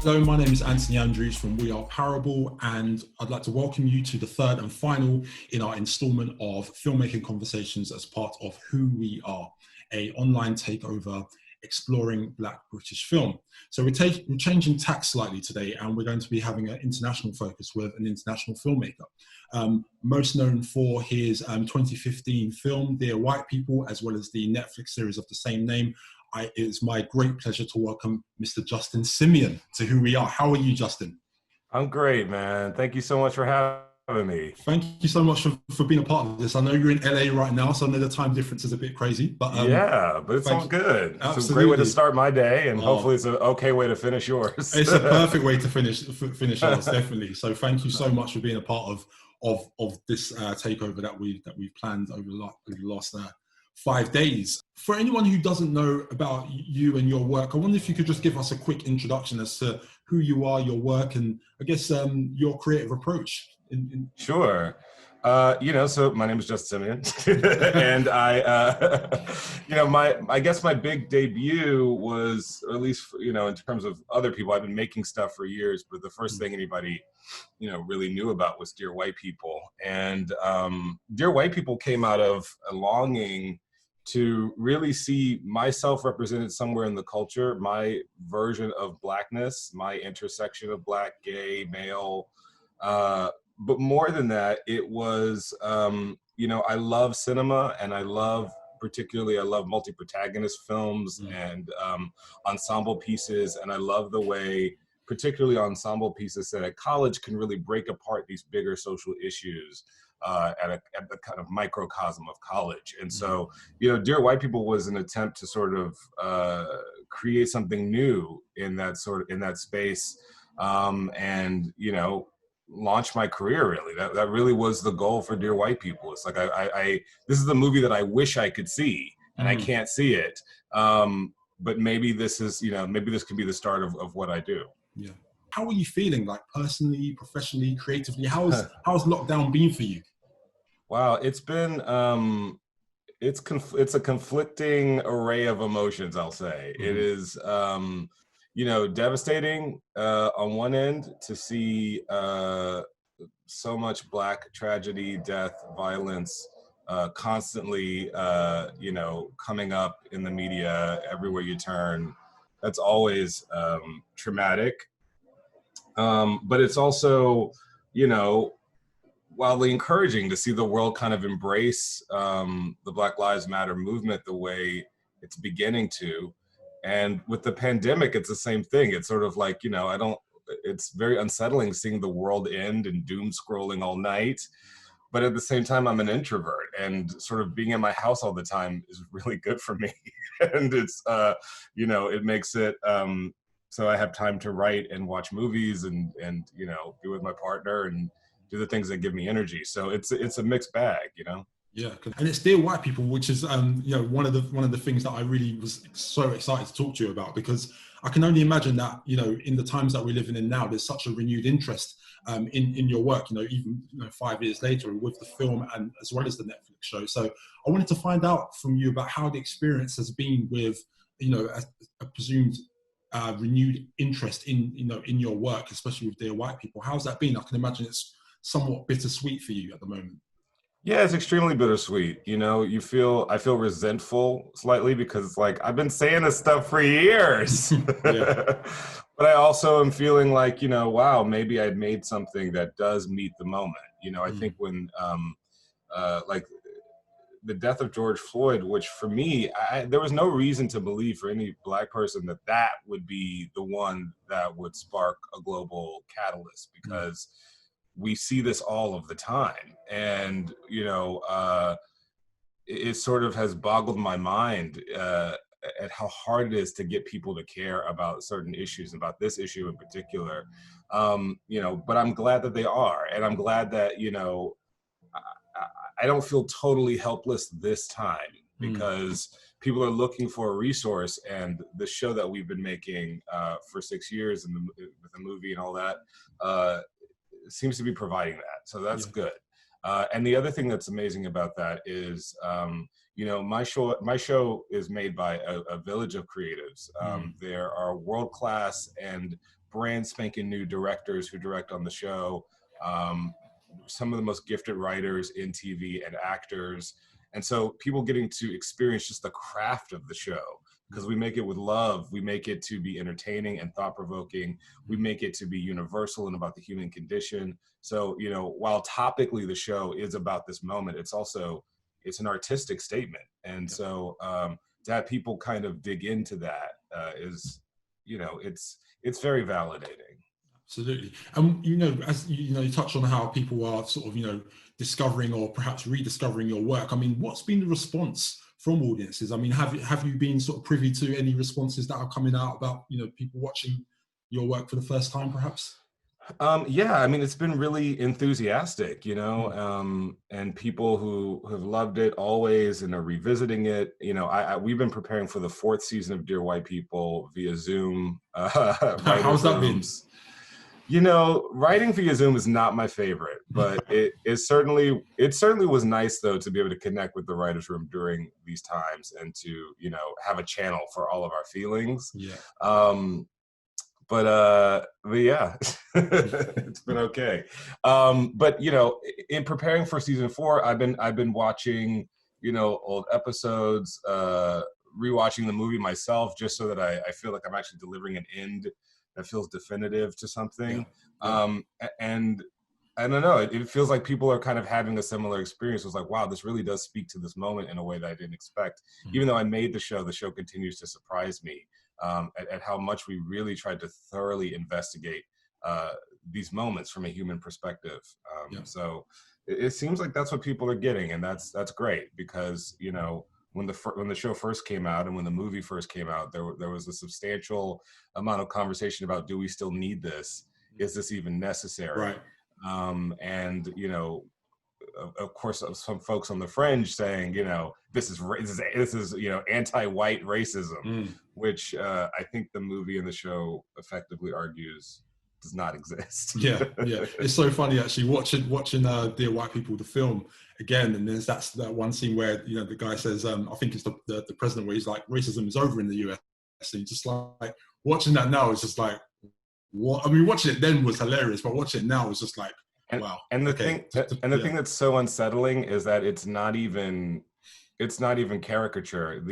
Hello, my name is Anthony Andrews from We Are Parable, and I'd like to welcome you to the third and final in our instalment of filmmaking conversations as part of Who We Are, an online takeover exploring Black British film. So we're changing tack slightly today, and we're going to be having an international focus with an international filmmaker. Most known for his 2015 film, Dear White People, as well as the Netflix series of the same name. It is my great pleasure to welcome Mr. Justin Simien to Who We Are. How are you, Justin? I'm great, man. Thank you so much for having me. Thank you so much for being a part of this. I know you're in LA right now, so I know the time difference is a bit crazy. But yeah, but it's all good. Absolutely. It's a great way to start my day, and hopefully it's an okay way to finish yours. It's a perfect way to finish ours, definitely. So thank you so much for being a part of this takeover that we've planned over the last 5 days. For anyone who doesn't know about you and your work, I wonder if you could just give us a quick introduction as to who you are, your work, and I guess your creative approach. Sure. So my name is Justin Simien, and I guess my big debut was, or at least, in terms of other people, I've been making stuff for years, but the first thing anybody, really knew about was Dear White People. And Dear White People came out of a longing to really see myself represented somewhere in the culture, my version of Blackness, my intersection of Black, gay, male, but more than that, it was, I love cinema, and I love multi-protagonist films and ensemble pieces. And I love the way, particularly ensemble pieces set at college, can really break apart these bigger social issues at the kind of microcosm of college. And so, Dear White People was an attempt to sort of create something new in that space, and launch my career. Really, that really was the goal for Dear White People. It's like this is the movie that I wish I could see, and I can't see it. But maybe this is, maybe this could be the start of what I do. Yeah. How are you feeling, like personally, professionally, creatively? How's lockdown been for you? Wow, it's been it's a conflicting array of emotions, I'll say. It is devastating on one end to see so much Black tragedy, death, violence constantly coming up in the media everywhere you turn. That's always traumatic, but it's also wildly encouraging to see the world kind of embrace the Black Lives Matter movement the way it's beginning to. And with the pandemic, it's the same thing. It's sort of like, it's very unsettling seeing the world end and doom scrolling all night. But at the same time, I'm an introvert, and sort of being in my house all the time is really good for me. And it's, it makes it, so I have time to write and watch movies and be with my partner and do the things that give me energy. So it's a mixed bag, Yeah, and it's Dear White People, which is one of the things that I really was so excited to talk to you about, because I can only imagine that in the times that we're living in now, there's such a renewed interest in your work. Even 5 years later with the film and as well as the Netflix show. So I wanted to find out from you about how the experience has been with a presumed renewed interest in your work, especially with Dear White People. How's that been? I can imagine it's somewhat bittersweet for you at the moment. Yeah, it's extremely bittersweet. I feel resentful slightly because it's like, I've been saying this stuff for years. But I also am feeling like, wow, maybe I'd made something that does meet the moment. I think when, like the death of George Floyd, which for me, there was no reason to believe for any Black person that would be the one that would spark a global catalyst, because we see this all of the time. And, it sort of has boggled my mind at how hard it is to get people to care about certain issues, about this issue in particular. But I'm glad that they are. And I'm glad that, I don't feel totally helpless this time, because people are looking for a resource, and the show that we've been making for 6 years with the movie and all that, seems to be providing that. So that's good. And the other thing that's amazing about that is, my show is made by a village of creatives. There are world-class and brand spanking new directors who direct on the show, some of the most gifted writers in TV and actors. And so people getting to experience just the craft of the show, because we make it with love. We make it to be entertaining and thought-provoking. We make it to be universal and about the human condition. So, you know, while topically the show is about this moment, it's an artistic statement. And so to have people kind of dig into that is, you know, it's very validating. Absolutely. You know, as you know, you touched on how people are sort of, you know, discovering or perhaps rediscovering your work. I mean, what's been the response from audiences? I mean, have you been sort of privy to any responses that are coming out about, you know, people watching your work for the first time, perhaps? Yeah, I mean, it's been really enthusiastic, you know, and people who have loved it always and are revisiting it. You know, we've been preparing for the 4th season of Dear White People via Zoom. How's that been? You know, writing via Zoom is not my favorite, but it certainly was nice though to be able to connect with the writers' room during these times and to, you know, have a channel for all of our feelings. Yeah. But yeah, it's been okay. But you know, in preparing for season 4, I've been watching, you know, old episodes, rewatching the movie myself, just so that I feel like I'm actually delivering an end that feels definitive to something. Yeah. And I don't know, it feels like people are kind of having a similar experience. It was like, wow, this really does speak to this moment in a way that I didn't expect. Even though I made the show continues to surprise me at how much we really tried to thoroughly investigate these moments from a human perspective. So it seems like that's what people are getting, and that's great, because, you know, when the show first came out and when the movie first came out, there was a substantial amount of conversation about, do we still need this? Is this even necessary? Right. And, you know, of course, some folks on the fringe saying, you know, this is you know, anti-white racism, which I think the movie and the show effectively argues does not exist. Yeah. It's so funny actually watching Dear White People, the film again, and there's that one scene where, you know, the guy says, I think it's the president, where he's like, racism is over in the US. And just like watching that now is just like, what? I mean, watching it then was hilarious, but watching it now is just like, wow. And the thing that's so unsettling is that it's not even caricature.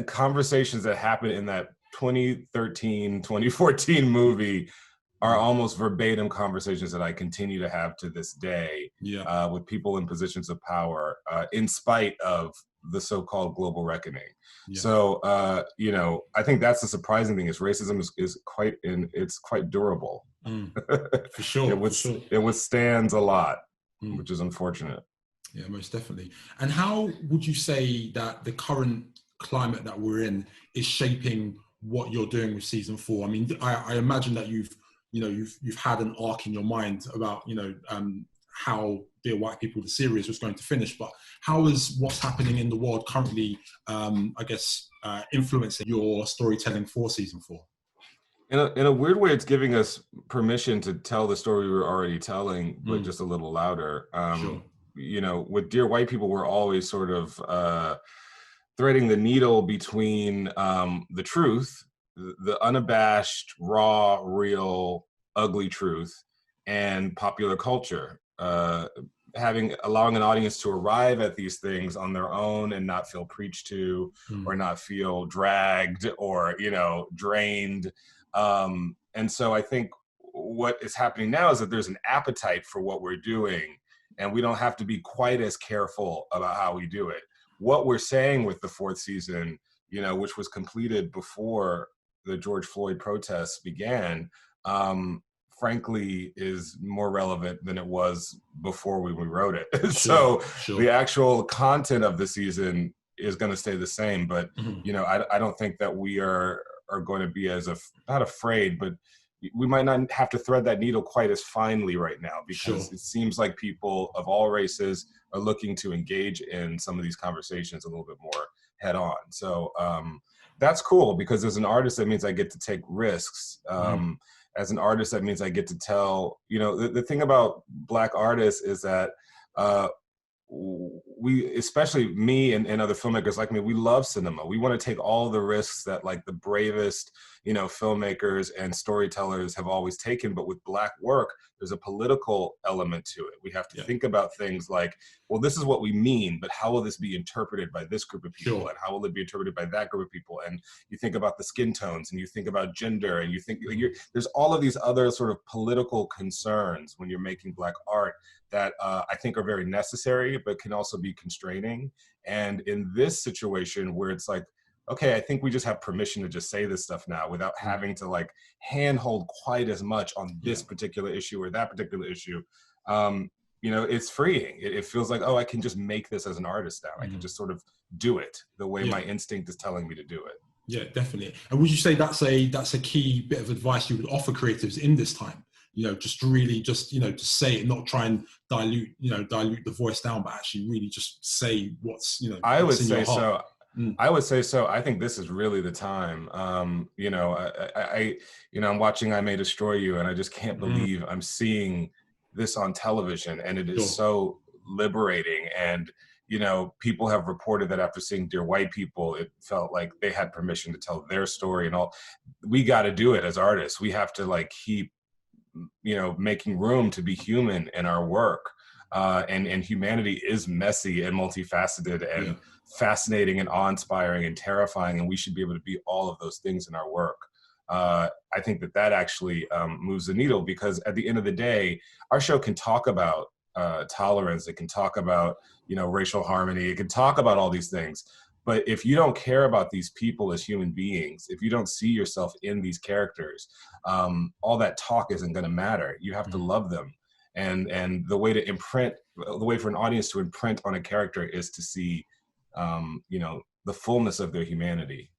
Conversations that happen in that 2013, 2014 movie are almost verbatim conversations that I continue to have to this day with people in positions of power, in spite of the so-called global reckoning. So, you know, I think that's the surprising thing, is racism is quite durable. For sure. It withstands a lot, which is unfortunate. Yeah, most definitely. And how would you say that the current climate that we're in is shaping what you're doing with season 4? I mean, I imagine that you've had an arc in your mind about, you know, how Dear White People, the series, was going to finish, but how is what's happening in the world currently, I guess, influencing your storytelling for season 4? In a weird way, it's giving us permission to tell the story we were already telling, but just a little louder. Sure. You know, with Dear White People, we're always sort of threading the needle between the truth, the unabashed, raw, real, ugly truth, and popular culture. Allowing an audience to arrive at these things on their own and not feel preached to, or not feel dragged or, you know, drained. And so I think what is happening now is that there's an appetite for what we're doing, and we don't have to be quite as careful about how we do it. What we're saying with the 4th season, you know, which was completed before the George Floyd protests began, frankly, is more relevant than it was before we wrote it. Sure. The actual content of the season is going to stay the same, but you know, I don't think that we are going to be not afraid, but we might not have to thread that needle quite as finely right now, because it seems like people of all races are looking to engage in some of these conversations a little bit more head on. So that's cool, because as an artist, that means I get to take risks. As an artist, that means I get to tell, you know, the thing about Black artists is that we, especially me and other filmmakers like me, we love cinema. We want to take all the risks that like the bravest, you know, filmmakers and storytellers have always taken. But with Black work, there's a political element to it. We have to think about things like, well, this is what we mean, but how will this be interpreted by this group of people? And how will it be interpreted by that group of people? And you think about the skin tones, and you think about gender, and you think there's all of these other sort of political concerns when you're making Black art that I think are very necessary, but can also be constraining. And in this situation where it's like, okay, I think we just have permission to just say this stuff now without having to like handhold quite as much on this particular issue or that particular issue. You know, it's freeing. It feels like, oh, I can just make this as an artist now. I can just sort of do it the way my instinct is telling me to do it. Yeah, definitely. And would you say that's a key bit of advice you would offer creatives in this time? You know, just really just, you know, to say it, not try and dilute the voice down, but actually really just say what's, you know, I would say so. I would say so. I think this is really the time. You know, I'm watching I May Destroy You, and I just can't believe I'm seeing this on television, and it is so liberating. And, you know, people have reported that after seeing Dear White People, it felt like they had permission to tell their story and all. We got to do it as artists. We have to like keep, you know, making room to be human in our work. And humanity is messy and multifaceted and fascinating and awe-inspiring and terrifying, and we should be able to be all of those things in our work. I think that actually moves the needle, because at the end of the day, our show can talk about tolerance, it can talk about, you know, racial harmony, it can talk about all these things. But if you don't care about these people as human beings, if you don't see yourself in these characters, all that talk isn't going to matter. You have to love them. And the way for an audience to imprint on a character is to see, you know, the fullness of their humanity.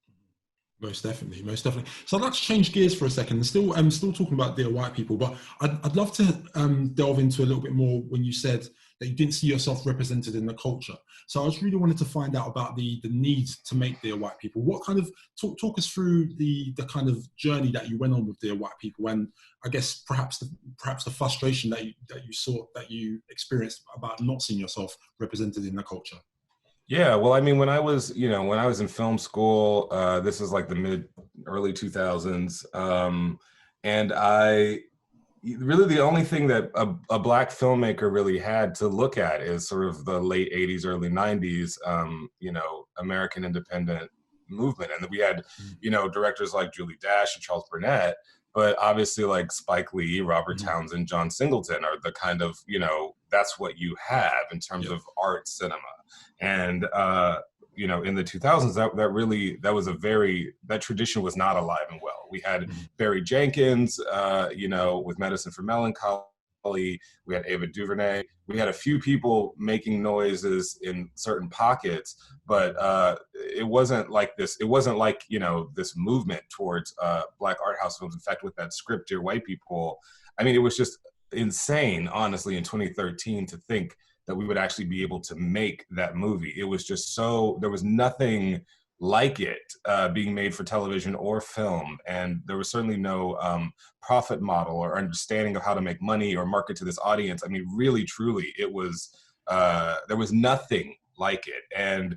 Most definitely, most definitely. So I'd like to change gears for a second. And still talking about Dear White People, but I'd love to delve into a little bit more when you said that you didn't see yourself represented in the culture. So I just really wanted to find out about the need to make Dear White People. What kind of talk us through the kind of journey that you went on with Dear White People, and I guess perhaps the frustration that you experienced about not seeing yourself represented in the culture. Yeah, well, I mean, when I was in film school, this is like the early 2000s, and really the only thing that a Black filmmaker really had to look at is sort of the late 80s, early 90s, you know, American independent movement. And we had, you know, directors like Julie Dash and Charles Burnett, but obviously like Spike Lee, Robert Townsend, John Singleton are the kind of, you know, that's what you have in terms of art cinema. And, you know, in the 2000s, that tradition was not alive and well. We had Barry Jenkins, you know, with Medicine for Melancholy. We had Ava DuVernay. We had a few people making noises in certain pockets, but it wasn't like this. It wasn't like, you know, this movement towards Black art house films. In fact, with that script, Dear White People, I mean, it was just insane, honestly, in 2013 to think that we would actually be able to make that movie. It was just there was nothing like it being made for television or film. And there was certainly no profit model or understanding of how to make money or market to this audience. I mean, really, truly, it was, there was nothing like it. And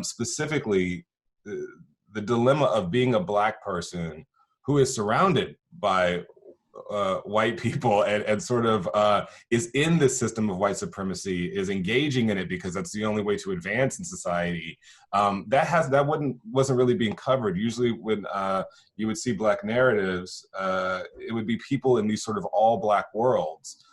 specifically, the dilemma of being a Black person who is surrounded by white people and sort of is in this system of white supremacy, is engaging in it because that's the only way to advance in society. Wasn't really being covered. Usually when you would see Black narratives, it would be people in these sort of all Black worlds,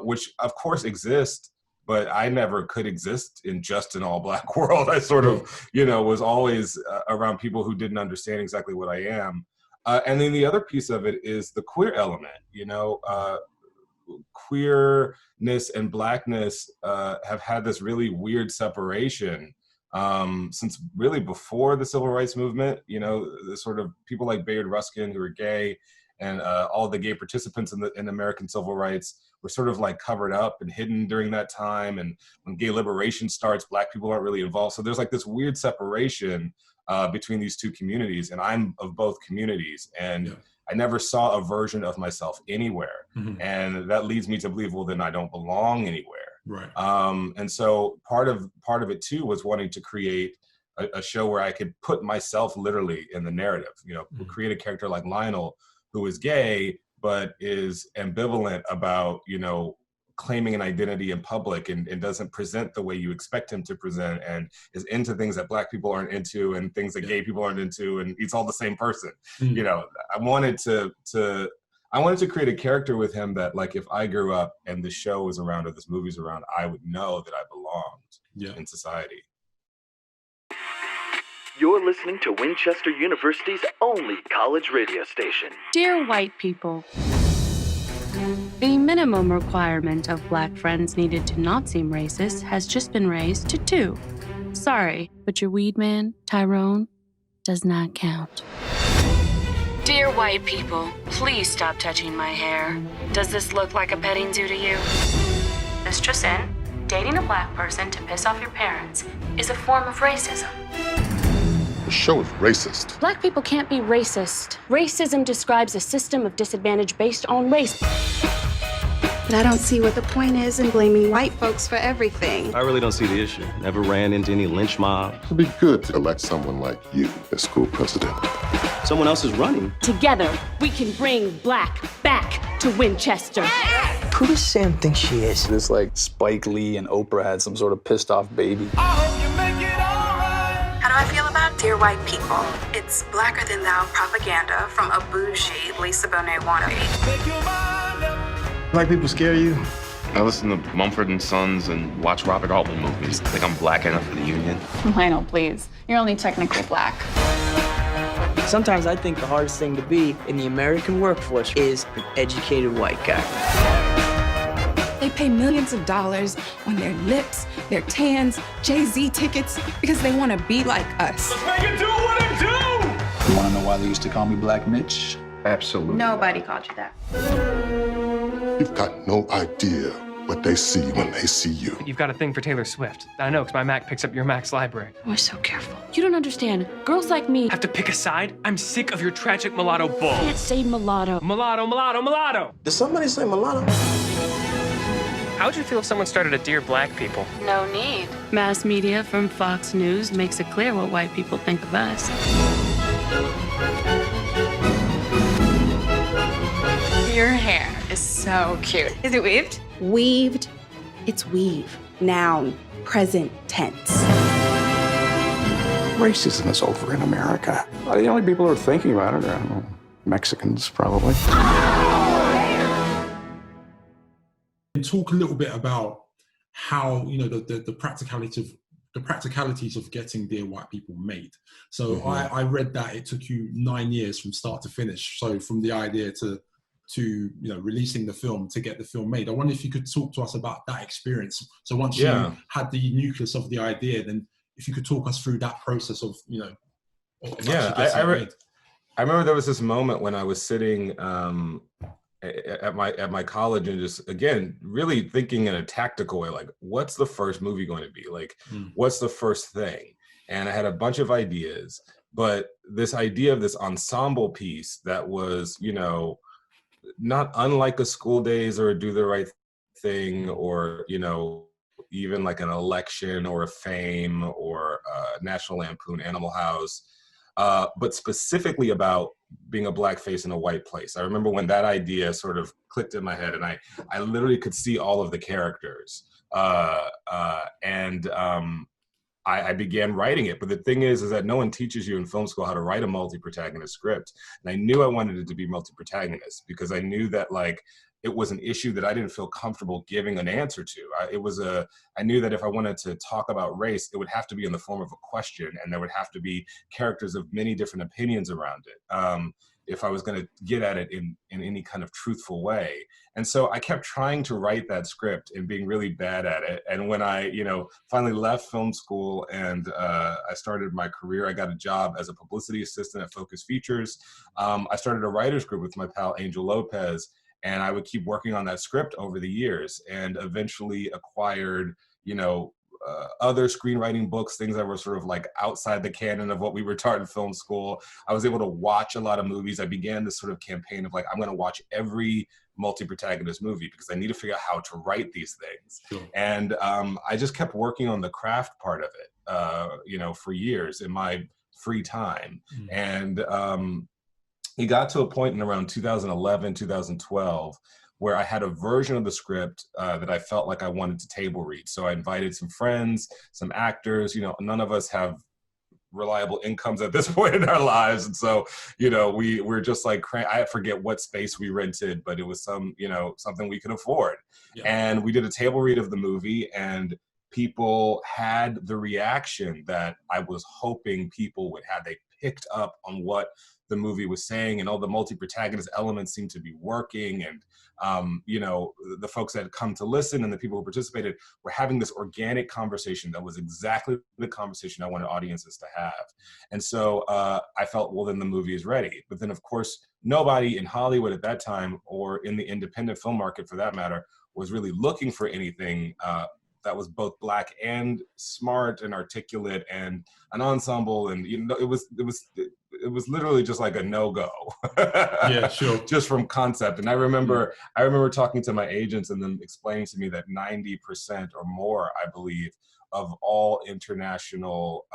which of course exist, but I never could exist in just an all Black world. I sort of, you know, was always around people who didn't understand exactly what I am. And then the other piece of it is the queer element. You know, queerness and Blackness have had this really weird separation since really before the civil rights movement. You know, the sort of people like Bayard Ruskin, who are gay, and all the gay participants in American civil rights were sort of like covered up and hidden during that time. And when gay liberation starts, Black people aren't really involved. So there's like this weird separation between these two communities, and I'm of both communities, and I never saw a version of myself anywhere, and that leads me to believe, well, then I don't belong anywhere. Right. And so part of it too was wanting to create a show where I could put myself literally in the narrative, create a character like Lionel who is gay, but is ambivalent about, claiming an identity in public and doesn't present the way you expect him to present, and is into things that Black people aren't into and things that gay people aren't into, and he's all the same person. I wanted to create a character with him that, like, if I grew up and this show was around or this movie's around, I would know that I belonged in society. You're listening to Winchester University's only college radio station. Dear white people, the minimum requirement of Black friends needed to not seem racist has just been raised to 2. Sorry, but your weed man, Tyrone, does not count. Dear white people, please stop touching my hair. Does this look like a petting zoo to you? This just in, dating a Black person to piss off your parents is a form of racism. The show is racist. Black people can't be racist. Racism describes a system of disadvantage based on race. But I don't see what the point is in blaming white folks for everything. I really don't see the issue. Never ran into any lynch mob. It'd be good to elect someone like you as school president. Someone else is running. Together, we can bring Black back to Winchester. Who does Sam think she is? It's like Spike Lee and Oprah had some sort of pissed off baby. How do I feel about Dear White People? It's blacker than thou propaganda from a bougie Lisa Bonet wannabe. Black people scare you? I listen to Mumford & Sons and watch Robert Altman movies. Think I'm black enough for the Union? Lionel, please. You're only technically Black. Sometimes I think the hardest thing to be in the American workforce is an educated white guy. They pay millions of dollars on their lips, their tans, Jay-Z tickets, because they want to be like us. Let's make it do what it do! You want to know why they used to call me Black Mitch? Absolutely. Nobody called you that. You've got no idea what they see when they see you. You've got a thing for Taylor Swift. I know, because my Mac picks up your Mac's library. We're so careful. You don't understand. Girls like me Have to pick a side? I'm sick of your tragic mulatto bull. can't say mulatto. Mulatto, mulatto, mulatto! Did somebody say mulatto? How would you feel if someone started a Dear Black People? No need. Mass media from Fox News makes it clear what white people think of us. Your hair is so cute. Is it weaved? Weaved. It's weave. Noun. Present tense. Racism is over in America. The only people who are thinking about it are Mexicans, probably. And talk a little bit about how, the practicalities of getting Dear White People made. So I read that it took you 9 years from start to finish. So from the idea to releasing the film to get the film made. I wonder if you could talk to us about that experience. So once you had the nucleus of the idea, then if you could talk us through that process of, I remember there was this moment when I was sitting at my college and just, again, really thinking in a tactical way, like, what's the first movie going to be? Like, what's the first thing? And I had a bunch of ideas, but this idea of this ensemble piece that was, not unlike a School Days or a Do the Right Thing or, even like an Election or a Fame or a National Lampoon Animal House, but specifically about being a Black face in a white place. I remember when that idea sort of clicked in my head and I literally could see all of the characters. I began writing it. But the thing is that no one teaches you in film school how to write a multi-protagonist script. And I knew I wanted it to be multi-protagonist because I knew that, like, it was an issue that I didn't feel comfortable giving an answer to. I knew that if I wanted to talk about race, it would have to be in the form of a question, and there would have to be characters of many different opinions around it. If I was going to get at it in any kind of truthful way. And so I kept trying to write that script and being really bad at it. And when I, finally left film school and I started my career, I got a job as a publicity assistant at Focus Features. I started a writer's group with my pal Angel Lopez, and I would keep working on that script over the years and eventually acquired, other screenwriting books, things that were sort of like outside the canon of what we were taught in film school. I was able to watch a lot of movies. I began this sort of campaign of like, I'm going to watch every multi-protagonist movie because I need to figure out how to write these things. Sure. And I just kept working on the craft part of it, for years in my free time. And it got to a point in around 2011, 2012, where I had a version of the script that I felt like I wanted to table read. So I invited some friends, some actors. None of us have reliable incomes at this point in our lives, and so we're just like, I forget what space we rented, but it was something we could afford. Yeah. And we did a table read of the movie, and people had the reaction that I was hoping people would have. They picked up on what the movie was saying, and all the multi-protagonist elements seemed to be working. And, the folks that had come to listen and the people who participated were having this organic conversation that was exactly the conversation I wanted audiences to have. And so I felt, well, then the movie is ready. But then, of course, nobody in Hollywood at that time, or in the independent film market for that matter, was really looking for anything that was both Black and smart and articulate and an ensemble. And it was literally just like a no-go. Yeah, sure. Just from concept. And I remember talking to my agents and them explaining to me that 90% or more, I believe, of all international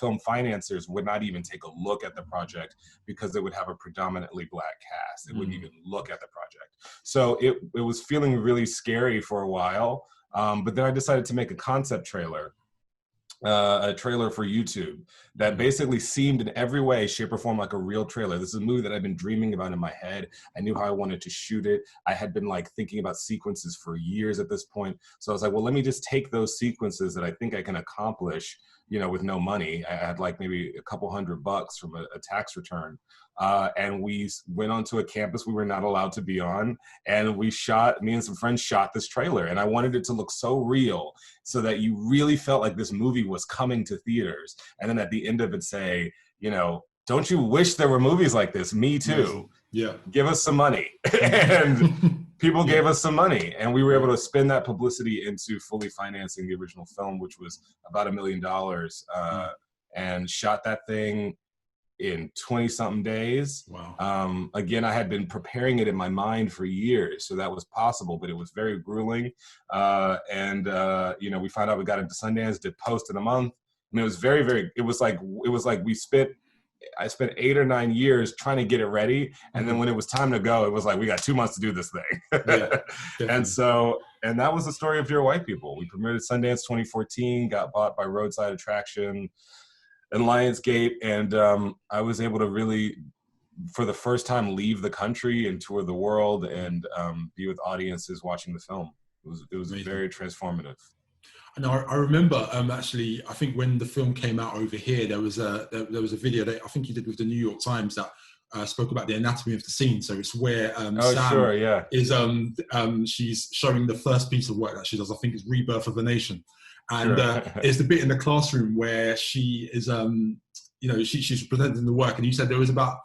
film financiers would not even take a look at the project because it would have a predominantly Black cast. It wouldn't even look at the project. So it was feeling really scary for a while. But then I decided to make a concept trailer, a trailer for YouTube that basically seemed in every way, shape, or form like a real trailer. This is a movie that I've been dreaming about in my head. I knew how I wanted to shoot it. I had been like thinking about sequences for years at this point. So I was like, well, let me just take those sequences that I think I can accomplish, with no money. I had like maybe a couple $100 from a tax return. And we went onto a campus we were not allowed to be on, and me and some friends shot this trailer, and I wanted it to look so real so that you really felt like this movie was coming to theaters. And then at the end of it say, don't you wish there were movies like this? Me too. Yeah. Give us some money. And people gave us some money, and we were able to spend that publicity into fully financing the original film, which was about $1 million, and shot that thing in 20-something days. Wow. Again, I had been preparing it in my mind for years, so that was possible, but it was very grueling. And we found out we got into Sundance, did post in a month. I mean, it was very, very, it was like I spent 8 or 9 years trying to get it ready. And then when it was time to go, it was like, we got 2 months to do this thing. And that was the story of Dear White People. We premiered at Sundance 2014, got bought by Roadside Attraction and Lionsgate. And I was able to really, for the first time, leave the country and tour the world and be with audiences watching the film. It was very transformative. And I remember actually, I think when the film came out over here, there was a video that I think you did with the New York Times that spoke about the anatomy of the scene. So it's where Sam is she's showing the first piece of work that she does. I think it's Rebirth of a Nation, and it's the bit in the classroom where she is she's presenting the work, and you said there was about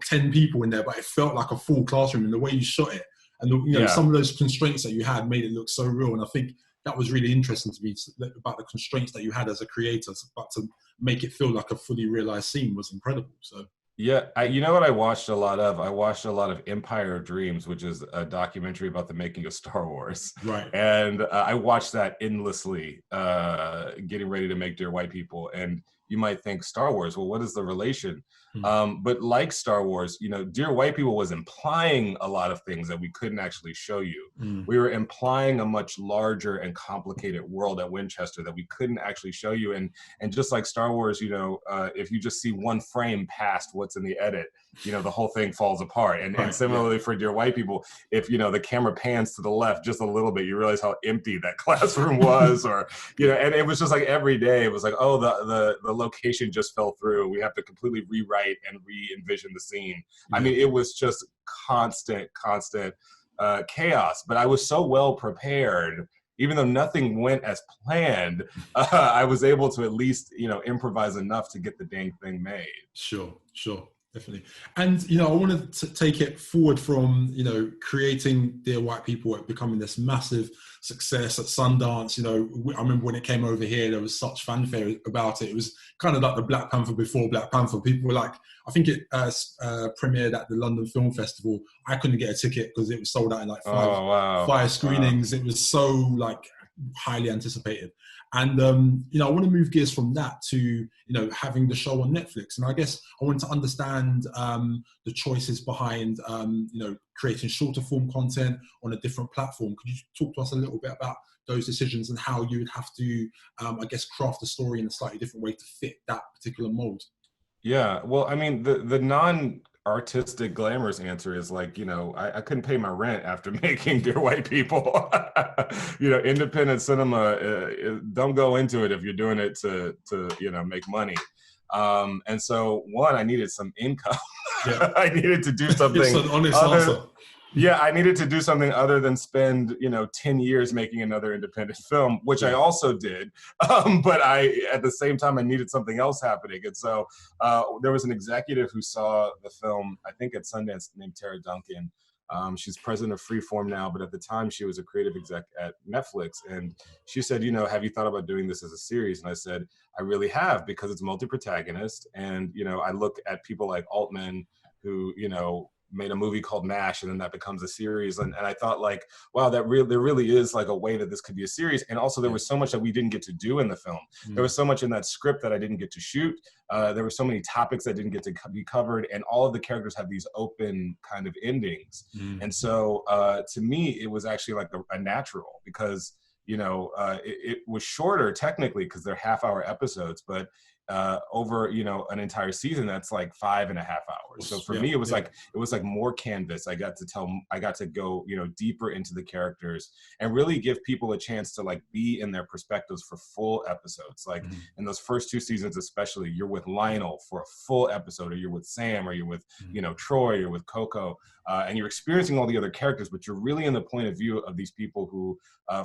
10 people in there, but it felt like a full classroom, and the way you shot it, and some of those constraints that you had made it look so real. And I think that was really interesting to me about the constraints that you had as a creator, but to make it feel like a fully realized scene was incredible. So yeah, what I watched a lot of? I watched a lot of Empire of Dreams, which is a documentary about the making of Star Wars. Right. And I watched that endlessly, getting ready to make Dear White People. And you might think, Star Wars, well, what is the relation? But like Star Wars, Dear White People was implying a lot of things that we couldn't actually show you. We were implying a much larger and complicated world at Winchester that we couldn't actually show you. And just like Star Wars, if you just see one frame past what's in the edit, the whole thing falls apart. And similarly for Dear White People, if the camera pans to the left just a little bit, you realize how empty that classroom was, or and it was just like every day it was like, oh, the location just fell through. We have to completely rewrite and re-envision the scene. I mean, it was just constant chaos, but I was so well prepared. Even though nothing went as planned, I was able to at least, improvise enough to get the dang thing made. Sure. Definitely. And, you know, I wanted to take it forward from, you know, creating Dear White People, becoming this massive success at Sundance. You know, I remember when it came over here, there was such fanfare about it. It was kind of like the Black Panther before Black Panther. People were like, I think it premiered at the London Film Festival. I couldn't get a ticket because it was sold out in like five screenings. Wow. It was so like highly anticipated. And, you know, I want to move gears from that to, you know, having the show on Netflix. And I guess I want to understand the choices behind, you know, creating shorter form content on a different platform. Could you talk to us a little bit about those decisions and how you would have to, I guess, craft a story in a slightly different way to fit that particular mold? Yeah, well, I mean, the non-artistic glamorous answer is like, you know, I couldn't pay my rent after making Dear White People. You know, independent cinema, don't go into it if you're doing it to you know, make money. And so, one, I needed some income. Yeah. I needed to do something. It's an honest answer. Yeah, I needed to do something other than spend, you know, 10 years making another independent film, which I also did. But at the same time, I needed something else happening. And so there was an executive who saw the film, I think at Sundance, named Tara Duncan. She's president of Freeform now, but at the time she was a creative exec at Netflix. And she said, you know, have you thought about doing this as a series? And I said, I really have, because it's multi-protagonist. And, you know, I look at people like Altman, who, you know, made a movie called MASH, and then that becomes a series. And I thought, like, wow, there really is like a way that this could be a series. And also there was so much that we didn't get to do in the film. There was so much in that script that I didn't get to shoot. There were so many topics that didn't get to be covered, and all of the characters have these open kind of endings. And so to me, it was actually like a natural, because, you know, it was shorter technically because they're half-hour episodes, but over, you know, an entire season, that's like 5.5 hours. So for me, it was like more canvas. I got to go, you know, deeper into the characters and really give people a chance to like be in their perspectives for full episodes. Like in those first 2 seasons, especially, you're with Lionel for a full episode, or you're with Sam, or you're with, you know, Troy, or with Coco, and you're experiencing all the other characters, but you're really in the point of view of these people who,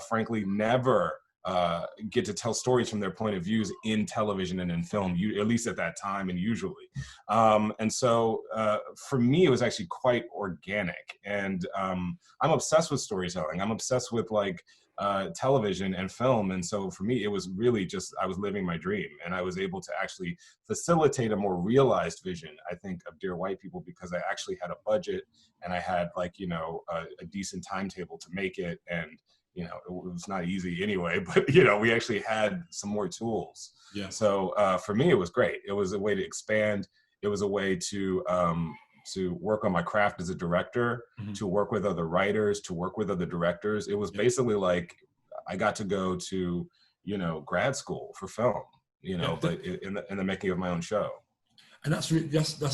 frankly, never get to tell stories from their point of views in television and in film, at least at that time and usually. And so for me, it was actually quite organic. And I'm obsessed with storytelling. I'm obsessed with like television and film. And so for me, it was really just, I was living my dream, and I was able to actually facilitate a more realized vision, I think, of Dear White People, because I actually had a budget, and I had like, you know, a decent timetable to make it. And you know, it was not easy anyway, but, you know, we actually had some more tools. Yeah. So for me, it was great. It was a way to expand. It was a way to work on my craft as a director, to work with other writers, to work with other directors. It was basically like I got to go to, you know, grad school for film, you know, but in the making of my own show. And that's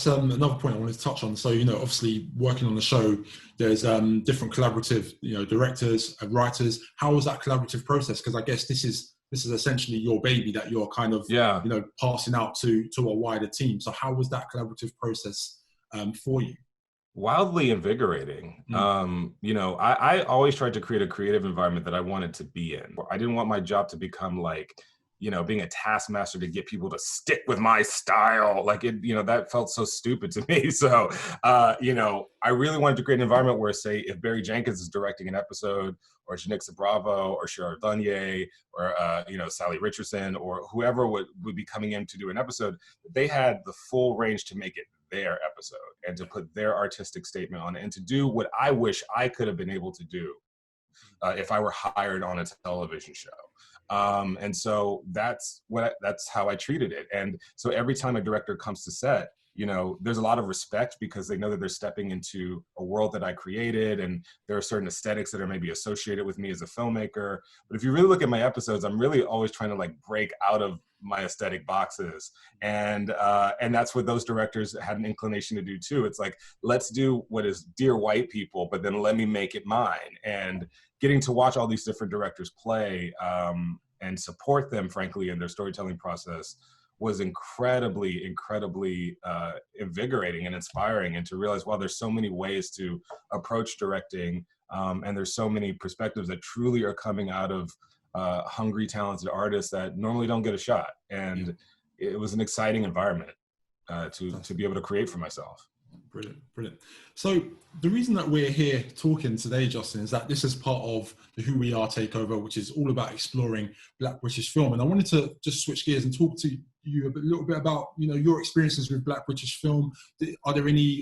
another point I wanted to touch on. So, you know, obviously working on the show, there's different collaborative, you know, directors and writers. How was that collaborative process? Because I guess this is essentially your baby that you're kind of, you know, passing out to a wider team. So how was that collaborative process for you? Wildly invigorating. You know, I always tried to create a creative environment that I wanted to be in. I didn't want my job to become like, you know, being a taskmaster to get people to stick with my style. Like it, you know, that felt so stupid to me. So, you know, I really wanted to create an environment where, say, if Barry Jenkins is directing an episode, or Janicza Bravo, or Gerard Dunier, or, you know, Sally Richardson, or whoever would be coming in to do an episode, they had the full range to make it their episode and to put their artistic statement on it, and to do what I wish I could have been able to do if I were hired on a television show. And so that's how I treated it. And so every time a director comes to set, you know, there's a lot of respect, because they know that they're stepping into a world that I created, and there are certain aesthetics that are maybe associated with me as a filmmaker. But if you really look at my episodes, I'm really always trying to like break out of my aesthetic boxes. And that's what those directors had an inclination to do too. It's like, let's do what is Dear White People, but then let me make it mine. And getting to watch all these different directors play and support them, frankly, in their storytelling process was incredibly invigorating and inspiring. And to realize, wow, there's so many ways to approach directing, and there's so many perspectives that truly are coming out of hungry, talented artists that normally don't get a shot. And it was an exciting environment. to be able to create for myself. Brilliant, brilliant. So the reason that we're here talking today, Justin, is that this is part of the Who We Are takeover, which is all about exploring Black British film. And I wanted to just switch gears and talk to you a little bit about, you know, your experiences with Black British film. Are there any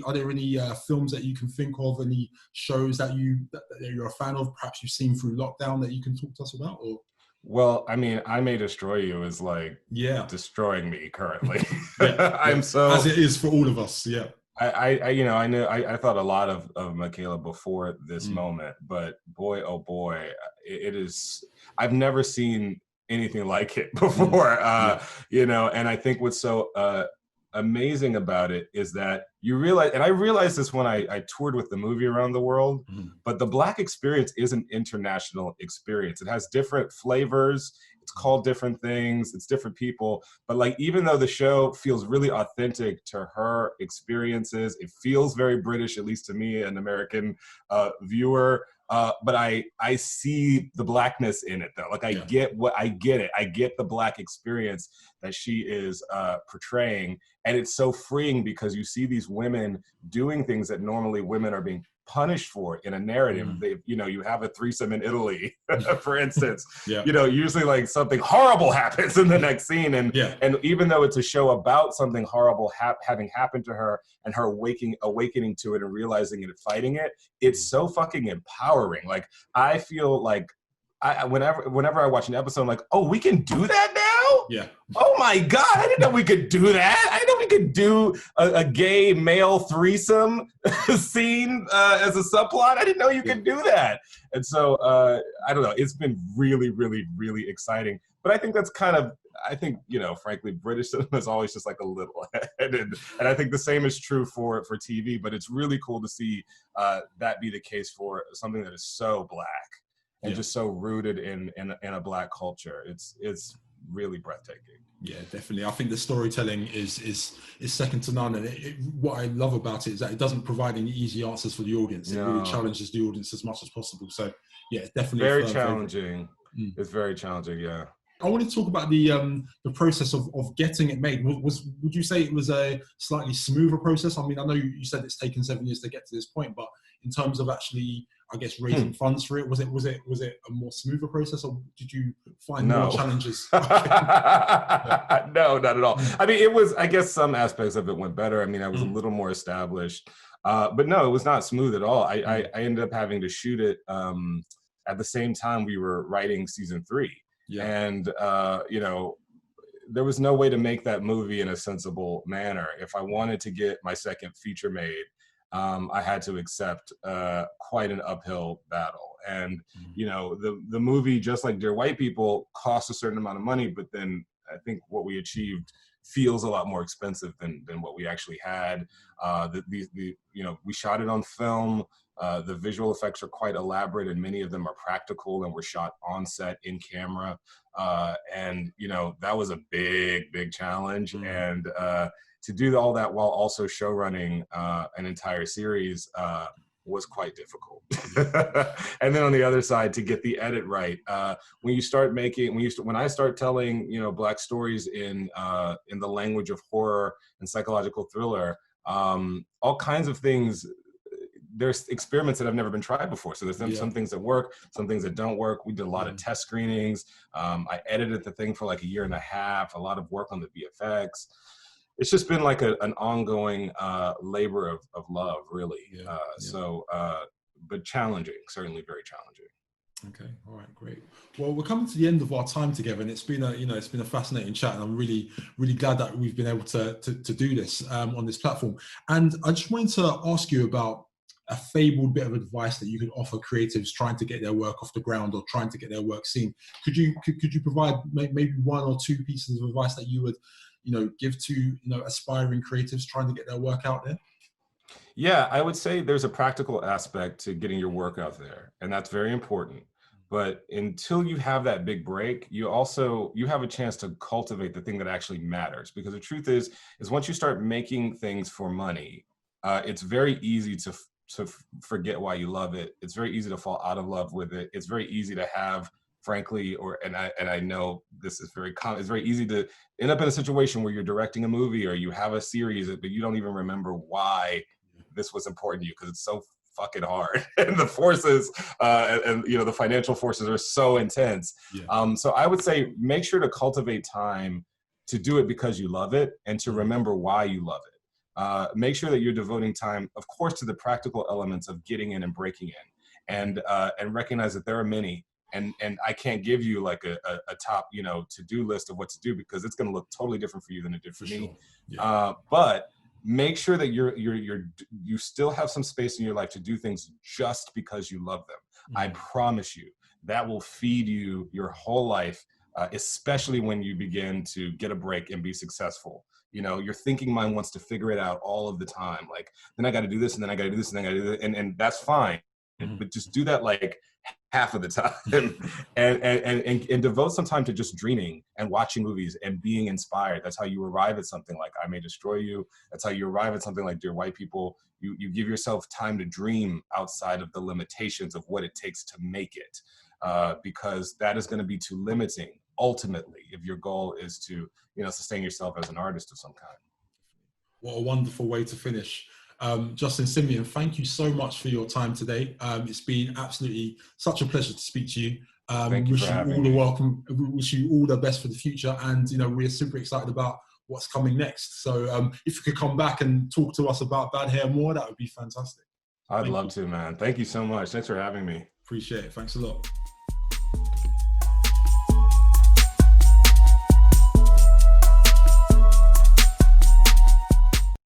films that you can think of, any shows that you're a fan of, perhaps you've seen through lockdown that you can talk to us about? Or well, I mean, I May Destroy You is like destroying me currently. I'm so, as it is for all of us. Yeah. I thought a lot of Michaela before this moment, but boy, oh boy, it is, I've never seen anything like it before, you know, and I think what's so amazing about it is that you realize, and I realized this when I toured with the movie around the world, but the Black experience is an international experience. It has different flavors. It's called different things, it's different people, but like, even though the show feels really authentic to her experiences, it feels very British, at least to me, an American viewer, but I see the Blackness in it though. Like I get it. I get the Black experience that she is portraying, and it's so freeing because you see these women doing things that normally women are being punished for in a narrative. You know, you have a threesome in Italy, for instance. You know, usually like something horrible happens in the next scene, and even though it's a show about something horrible having happened to her and her awakening to it and realizing it and fighting it, it's so fucking empowering. Like I feel like whenever I watch an episode, I'm like, oh, we can do that now? Yeah. Oh my God, I didn't know we could do that. I didn't know we could do a gay male threesome scene as a subplot. I didn't know you could do that. And so, I don't know, it's been really, really, really exciting. But I think that's kind of, you know, frankly, British cinema is always just like a little ahead. And I think the same is true for TV, but it's really cool to see that be the case for something that is so Black. And just so rooted in a Black culture. It's really breathtaking. Yeah, definitely. I think the storytelling is second to none. And what I love about it is that it doesn't provide any easy answers for the audience. It really challenges the audience as much as possible. So yeah, it's definitely very challenging. It's very challenging, yeah. I want to talk about the process of getting it made. Would you say it was a slightly smoother process? I mean, I know you said it's taken 7 years to get to this point, but in terms of actually, I guess, raising funds for it, was it a more smoother process, or did you find more challenges? No, not at all. I mean, it was, I guess some aspects of it went better. I mean, I was a little more established, but no, it was not smooth at all. I ended up having to shoot it at the same time we were writing season 3. And, you know, there was no way to make that movie in a sensible manner. If I wanted to get my second feature made, I had to accept quite an uphill battle. And, you know, the movie, just like Dear White People, cost a certain amount of money, but then I think what we achieved feels a lot more expensive than what we actually had. You know, we shot it on film. The visual effects are quite elaborate, and many of them are practical and were shot on set in camera. And, you know, that was a big challenge. And to do all that while also show running an entire series was quite difficult. And then on the other side, to get the edit right, when I start telling, you know, Black stories in the language of horror and psychological thriller, all kinds of things. There's experiments that have never been tried before. So there's some things that work, some things that don't work. We did a lot of test screenings. I edited the thing for like 1.5 years, a lot of work on the VFX. It's just been like an ongoing labor of love, really. But challenging, certainly very challenging. Okay, all right, great. Well, we're coming to the end of our time together, and it's been a fascinating chat, and I'm really glad that we've been able to do this on this platform. And I just wanted to ask you about a fabled bit of advice that you could offer creatives trying to get their work off the ground or trying to get their work seen. Could you provide maybe 1 or 2 pieces of advice that you would, you know, give to, you know, aspiring creatives trying to get their work out there? Yeah, I would say there's a practical aspect to getting your work out there, and that's very important. But until you have that big break, you have a chance to cultivate the thing that actually matters. Because the truth is once you start making things for money, it's very easy to forget why you love it. It's very easy to fall out of love with it. It's very easy to have frankly, and I know this is very common. It's very easy to end up in a situation where you're directing a movie or you have a series, but you don't even remember why this was important to you because it's so fucking hard, and the forces and you know the financial forces are so intense. So I would say make sure to cultivate time to do it because you love it and to remember why you love it. Make sure that you're devoting time, of course, to the practical elements of getting in and breaking in, and recognize that there are many. And I can't give you like a top, you know, to-do list of what to do because it's going to look totally different for you than it did for me. But make sure that you still have some space in your life to do things just because you love them. I promise you that will feed you your whole life, especially when you begin to get a break and be successful. You know, your thinking mind wants to figure it out all of the time. Like, then I got to do this, and then I got to do this, and then I got to do that, and that's fine. But just do that like half of the time, and devote some time to just dreaming and watching movies and being inspired. That's how you arrive at something like I May Destroy You. That's how you arrive at something like Dear White People. You give yourself time to dream outside of the limitations of what it takes to make it, because that is going to be too limiting ultimately if your goal is to, you know, sustain yourself as an artist of some kind. What a wonderful way to finish. Justin Simien, thank you so much for your time today. It's been absolutely such a pleasure to speak to you. Thank you wish for you having all me. the welcome. Wish you all the best for the future, and you know we're super excited about what's coming next. So if you could come back and talk to us about Bad Hair more, that would be fantastic. I'd love to, man. Thank you so much. Thanks for having me. Appreciate it. Thanks a lot.